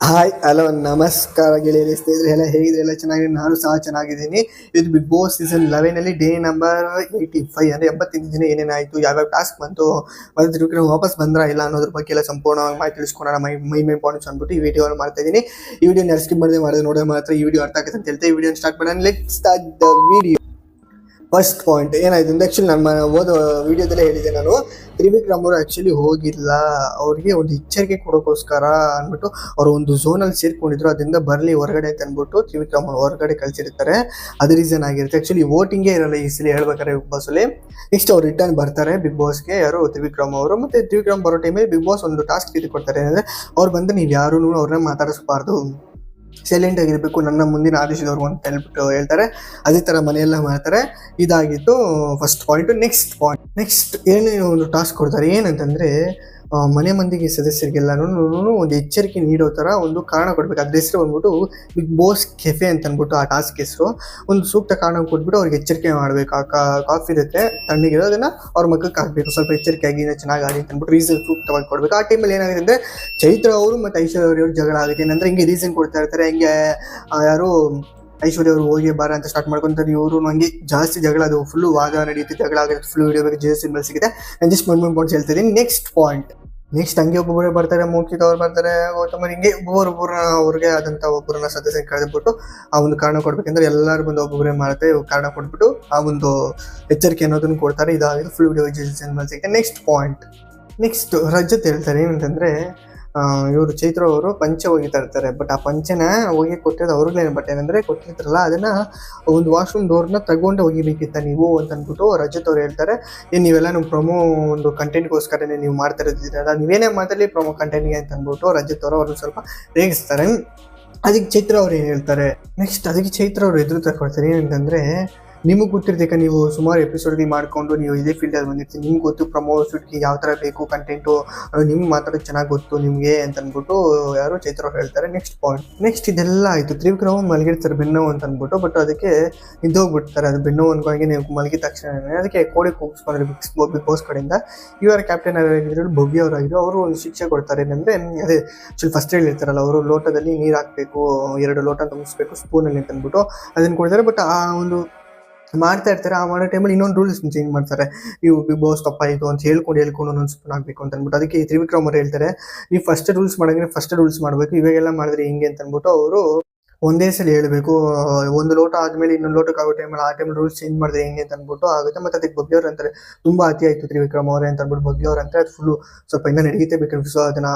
Hi hello ನಮಸ್ಕಾರ ಗೆಳೆಯರಿ ಸ್ನೇಹಿತರೆ ಎಲ್ಲ ಹೇಗಿದ್ರೆ ಎಲ್ಲ ಚೆನ್ನಾಗಿದೆ. ನಾನು ಸಹ ಚೆನ್ನಾಗಿದ್ದೀನಿ. ಇದು ಬಿಗ್ ಬಾಸ್ ಸೀಸನ್ 11 ಅಲ್ಲಿ ಡೇ ನಂಬರ್ 85 ಅಂದ್ರೆ 85 ದಿನ ಏನೇನಾಯ್ತು, ಯಾವ್ಯಾವ ಟಾಸ್ಕ್ ಬಂತು, ಮತ್ತೆ ತಿರುಗಿ ವಾಪಸ್ ಬಂದ್ರ ಇಲ್ಲ ಅನ್ನೋದ್ರ ಬಗ್ಗೆ ಎಲ್ಲ ಸಂಪೂರ್ಣವಾಗಿ ಮಾಹಿತಿ ತಿಳಿಸ್ಕೊಳೋಣ. ಮೈ ಪಾಯಿಂಟ್ಸ್ ಅಂದ್ಬಿಟ್ಟು ಈ ವಿಡಿಯೋ ಮಾಡ್ತಾ ಇದ್ದೀನಿ. ಈ ವಿಡಿಯೋ ಸ್ಕಿಪ್ ಮಾಡಿದ್ರೆ ನೋಡಿದ್ರೆ ಮಾತ್ರ ಈ ವಿಡಿಯೋ ಅರ್ಥ ಆಗುತ್ತೆ ಅಂತ ಹೇಳ್ತಾ ಈ ವಿಡಿಯೋ ಸ್ಟಾರ್ಟ್ ಮಾಡೋಣ. Let start the video. First point ಏನಾಯ್ತು ಅಂದ್ರೆ ಆಕ್ಚುಲಿ ನಮ್ಮ ಓದೋ ವಿಡಿಯೋದಲ್ಲೇ ಹೇಳಿದೆ ನಾನು. ತ್ರಿವಿಕ್ರಮ್ ಅವರು ಆಕ್ಚುಲಿ ಹೋಗಿಲ್ಲ, ಅವ್ರಿಗೆ ಒಂದು ಎಚ್ಚರಿಕೆ ಕೊಡೋಕ್ಕೋಸ್ಕರ ಅಂದ್ಬಿಟ್ಟು ಅವ್ರು ಒಂದು ಝೋನಲ್ಲಿ ಸೇರ್ಕೊಂಡಿದ್ರು, ಅದರಿಂದ ಬರಲಿ ಹೊರಗಡೆ ಅಂತ ಅಂದ್ಬಿಟ್ಟು ತ್ರಿವಿಕ್ರಮ್ ಹೊರಗಡೆ ಕಳ್ಸಿರ್ತಾರೆ. ಅದು ರೀಸನ್ ಆಗಿರುತ್ತೆ. ಆಕ್ಚುಲಿ ವೋಟಿಂಗೇ ಇರಲ್ಲ ಈ ಸಲ ಹೇಳ್ಬೇಕಾದ್ರೆ ಬಿಗ್ ಬಾಸ್ ಅಲ್ಲಿ. ನೆಕ್ಸ್ಟ್ ಅವ್ರು ರಿಟರ್ನ್ ಬರ್ತಾರೆ ಬಿಗ್ ಬಾಸ್ಗೆ, ಯಾರು ತ್ರಿವಿಕ್ರಮ್ ಅವರು. ಮತ್ತೆ ತ್ರಿವಿಕ್ರಮ್ ಬರೋ ಟೈಮಲ್ಲಿ ಬಿಗ್ ಬಾಸ್ ಒಂದು ಟಾಸ್ಕ್ ರೀತಿ ಕೊಡ್ತಾರೆ, ಏನಂದ್ರೆ ಅವ್ರು ಬಂದ್ರೆ ನೀವು ಯಾರೂ ಅವ್ರನ್ನ ಮಾತಾಡಿಸಬಾರ್ದು, ಸೈಲೆಂಟ್ ಆಗಿರ್ಬೇಕು, ನನ್ನ ಮುಂದಿನ ಆದೇಶದವ್ರು ಅಂತ ಹೇಳ್ಬಿಟ್ಟು ಹೇಳ್ತಾರೆ. ಅದೇ ತರ ಮನೆಯೆಲ್ಲ ಮಾಡ್ತಾರೆ. ಇದಾಗಿತ್ತು ಫಸ್ಟ್ ಪಾಯಿಂಟ್. ನೆಕ್ಸ್ಟ್ ಏನೇನು ಒಂದು ಟಾಸ್ಕ್ ಕೊಡ್ತಾರೆ ಏನಂತಂದ್ರೆ, ಮನೆ ಮಂದಿಗೆ ಸದಸ್ಯರಿಗೆಲ್ಲನೂ ಒಂದು ಎಚ್ಚರಿಕೆ ನೀಡೋ ತರ ಒಂದು ಕಾರಣ ಕೊಡ್ಬೇಕು. ಅದ್ರ ಹೆಸರು ಬಂದ್ಬಿಟ್ಟು ಬಿಗ್ ಬಾಸ್ ಕೆಫೆ ಅಂತ ಅಂದ್ಬಿಟ್ಟು ಆ ಟಾಸ್ಕ್ ಹೆಸರು. ಒಂದು ಸೂಕ್ತ ಕಾರಣ ಕೊಟ್ಬಿಟ್ಟು ಅವ್ರಿಗೆ ಎಚ್ಚರಿಕೆ ಮಾಡ್ಬೇಕು. ಆ ಕಾಫಿ ಇರುತ್ತೆ ತಣ್ಣಗಿರೋ, ಅದನ್ನ ಅವ್ರ ಮಕ್ಕಕ್ಕೆ ಹಾಕ್ಬೇಕು, ಸ್ವಲ್ಪ ಎಚ್ಚರಿಕೆ ಆಗಿ ಚೆನ್ನಾಗಿ ಆಡಿ ಅಂತ ಅಂದ್ಬಿಟ್ಟು ರೀಸನ್ ಸೂಕ್ತವಾಗಿ ಕೊಡ್ಬೇಕು. ಆ ಟೈಮಲ್ಲಿ ಏನಾಗುತ್ತೆ ಅಂದ್ರೆ ಚೈತ್ರ ಅವರು ಮತ್ತೆ ಐಶ್ವರ್ಯ ಅವರು ಜಗಳ ಆಗುತ್ತೆ. ಏನಂದ್ರೆ ಹಿಂಗೆ ರೀಸನ್ ಕೊಡ್ತಾ ಇರ್ತಾರೆ, ಹಿಂಗೆ ಯಾರು ಐಶ್ವರ್ಯ ಅವರು ಹೋಗಿ ಬಾರ ಅಂತ ಸ್ಟಾರ್ಟ್ ಮಾಡ್ಕೊಂತಾರೆ. ಇವರು ನಂಗೆ ಜಾಸ್ತಿ ಜಗಳ, ಅದು ಫುಲ್ ವಾದ ನಡೆಯುತ್ತೆ, ಜಗಳ ಆಗುತ್ತೆ, ಫುಲ್ ವಿಡಿಯೋ ಬೇಕು ಜೆ ಸಿಂಬಲ್ ಸಿಗುತ್ತೆ. ನಾನು ಜಸ್ಟ್ ಒಂದು ಪಾಯಿಂಟ್ಸ್ ಹೇಳ್ತಿದ್ದೀನಿ. ನೆಕ್ಸ್ಟ್ ಹಂಗೆ ಒಬ್ಬೊಬ್ಬರೇ ಬರ್ತಾರೆ, ಮೋಕ್ಷಿತ್ ಅವ್ರು ಬರ್ತಾರೆ, ಗೌತಮ್ ಹಿಂಗೆ ಒಬ್ಬೊಬ್ಬರ ಅವ್ರಿಗೆ ಆದಂತ ಒಬ್ಬರನ್ನ ಸದಸ್ಯ ಕಳೆದ್ಬಿಟ್ಟು ಆ ಒಂದು ಕಾರಣ ಕೊಡ್ಬೇಕಂದ್ರೆ ಎಲ್ಲರೂ ಬಂದು ಒಬ್ಬೊಬ್ಬರೇ ಮಾಡುತ್ತೆ, ಕಾರಣ ಕೊಟ್ಬಿಟ್ಟು ಆ ಒಂದು ಎಚ್ಚರಿಕೆ ಅನ್ನೋದನ್ನ ಕೊಡ್ತಾರೆ. ಇದಾಗಿದೆ ಫುಲ್ ವಿಡಿಯೋ ಜೆ ಸಿಂಬಲ್ ಸಿಗುತ್ತೆ. ನೆಕ್ಸ್ಟ್ ರಜತ್ ಹೇಳ್ತಾರೆ ಏನಂತಂದ್ರೆ, ಇವರು ಚೈತ್ರ ಅವರು ಪಂಚೆ ಒಗಿತಾ ಇರ್ತಾರೆ, ಬಟ್ ಆ ಪಂಚೆನ ಹೋಗಿ ಕೊಟ್ಟಿರೋದು ಅವ್ರಿಗೇನು, ಬಟ್ ಏನಂದ್ರೆ ಕೊಟ್ಟಿರ್ತಾರಲ್ಲ ಅದನ್ನ ಒಂದು ವಾಶ್ರೂಮ್ ಡೋರ್ನ ತಗೊಂಡು ಹೋಗಿಬೇಕಿತ್ತ ನೀವು ಅಂತ ಅಂದ್ಬಿಟ್ಟು ರಜತ್ ಅವ್ರು ಹೇಳ್ತಾರೆ. ನೀವೆಲ್ಲ ನಮ್ಮ ಪ್ರೊಮೋ ಒಂದು ಕಂಟೆಂಟ್ಗೋಸ್ಕರನೇ ನೀವು ಮಾಡ್ತಾ ಇರೋದಿಲ್ಲ, ನೀವೇನೇ ಮಾತಾಡಲಿ ಪ್ರೊಮೋ ಕಂಟೆಂಟ್ಗೆ ಅಂತ ಅಂದ್ಬಿಟ್ಟು ರಜತ್ ಅವರು ಅವ್ರನ್ನ ಸ್ವಲ್ಪ ರೇಗಿಸ್ತಾರೆ. ಅದಕ್ಕೆ ಚೈತ್ರ ಅವ್ರು ಏನು ಹೇಳ್ತಾರೆ, ಅದಕ್ಕೆ ಚೈತ್ರ ಅವರು ಎದುರು ತಗೊಳ್ತಾರೆ. ಏನಂತಂದ್ರೆ, ನಿಮಗೆ ಗೊತ್ತಿರ್ತಕ್ಕ, ನೀವು ಸುಮಾರು ಎಪಿಸೋಡ್ಗೆ ಮಾಡಿಕೊಂಡು ನೀವು ಇದೇ ಫೀಲ್ಡಲ್ಲಿ ಬಂದಿರ್ತೀವಿ, ನಿಮ್ಗೆ ಗೊತ್ತು ಪ್ರಮೋ ಶೂಟ್ಗೆ ಯಾವ ಥರ ಬೇಕು ಕಂಟೆಂಟು, ನಿಮ್ಗೆ ಮಾತಾಡೋದು ಚೆನ್ನಾಗಿ ಗೊತ್ತು ನಿಮಗೆ ಅಂತ ಅಂದ್ಬಿಟ್ಟು ಯಾರು ಚೈತ್ರ ಅವ್ರು ಹೇಳ್ತಾರೆ. ನೆಕ್ಸ್ಟ್ ಇದೆಲ್ಲ ಆಯಿತು. ತ್ರಿವಿಕ್ರಮ್ ಮಲಗಿರ್ತಾರೆ ಬೆನ್ನೋವು ಅಂತ ಅಂದ್ಬಿಟ್ಟು, ಬಟ್ ಅದಕ್ಕೆ ನಿಂತೋಗ್ಬಿಡ್ತಾರೆ. ಅದು ಬೆನ್ನೋವು ಅನ್ಕೊಂಡಾಗೆ ನೀವು ಮಲಗಿದ ತಕ್ಷಣ ಅದಕ್ಕೆ ಕೋಡಿ ಕೂಗಿಸ್ಕೊಂಡ್ರೆ ಬಿಗ್ ಬಾಸ್ ಕಡೆಯಿಂದ ಇವರ ಕ್ಯಾಪ್ಟನ್ ಆಗಿದ್ರು ಭವ್ಯ ಅವರಾಗಿದ್ರು, ಅವರು ಒಂದು ಶಿಕ್ಷೆ ಕೊಡ್ತಾರೆ. ಏನಂದರೆ ಅದೇ ಫಸ್ಟ್ ಹೇಳಿರ್ತಾರಲ್ಲ, ಅವರು ಲೋಟದಲ್ಲಿ ನೀರು ಹಾಕಬೇಕು, 2 ಲೋಟ ತುಂಬಿಸ್ಬೇಕು ಸ್ಪೂನಲ್ಲಿ ಅಂತ ಅಂದ್ಬಿಟ್ಟು ಅದನ್ನು ಕೊಡ್ತಾರೆ. ಬಟ್ ಆ ಒಂದು ಮಾಡ್ತಾ ಇರ್ತಾರೆ, ಆ ಮಾಡೋ ಟೈಮಲ್ಲಿ ಇನ್ನೊಂದು ರೂಲ್ಸ್ ಚೇಂಜ್ ಮಾಡ್ತಾರೆ. ನೀವು ಬಿಗ್ ಬಾಸ್ ತಪ್ಪಾಯಿತು ಅಂತ ಹೇಳ್ಕೊಂಡು ಒಂದೊಂದು ಸ್ಪೂನ್ ಆಗಬೇಕು ಅಂತ ಅಂದ್ಬಿಟ್ಟು ಅದಕ್ಕೆ ತ್ರಿವಿಕ್ರಮ್ ಅವರು ಹೇಳ್ತಾರೆ, ನೀವು ಫಸ್ಟ್ ರೂಲ್ಸ್ ಮಾಡಬೇಕು, ಇವಾಗೆಲ್ಲ ಮಾಡಿದ್ರೆ ಹಿಂಗೆ ಅಂತ ಅಂದ್ಬಿಟ್ಟು ಅವರು ಒಂದೇ ಸಲ ಹೇಳಬೇಕು. ಒಂದು ಲೋಟ ಆದಮೇಲೆ ಇನ್ನೊಂದು ಲೋಟಕ್ಕೆ ಆಗೋ ಟೈಮಲ್ಲಿ ಆ ಟೈಮಲ್ಲಿ ರೂಲ್ಸ್ ಚೇಂಜ್ ಮಾಡಿದ್ರೆ ಹೆಂಗೆ ಅಂತ ಅಂದ್ಬಿಟ್ಟು ಆಗುತ್ತೆ. ಮತ್ತು ಅದಕ್ಕೆ ಭವ್ಯ ಅವ್ರು ಅಂತಾರೆ, ತುಂಬ ಅತಿ ಆಯಿತು ತ್ರಿವಿಕ್ರಮ್ ಅವರೇ ಅಂತ ಅಂದ್ಬಿಟ್ಟು ಭವ್ಯ ಅವ್ರು ಅಂತಾರೆ, ಅದು ಫುಲ್ಲು ಸ್ವಲ್ಪ ಇನ್ನೂ ನಡೀತೇ ಬೇಕು, ಸೊ ಅದನ್ನು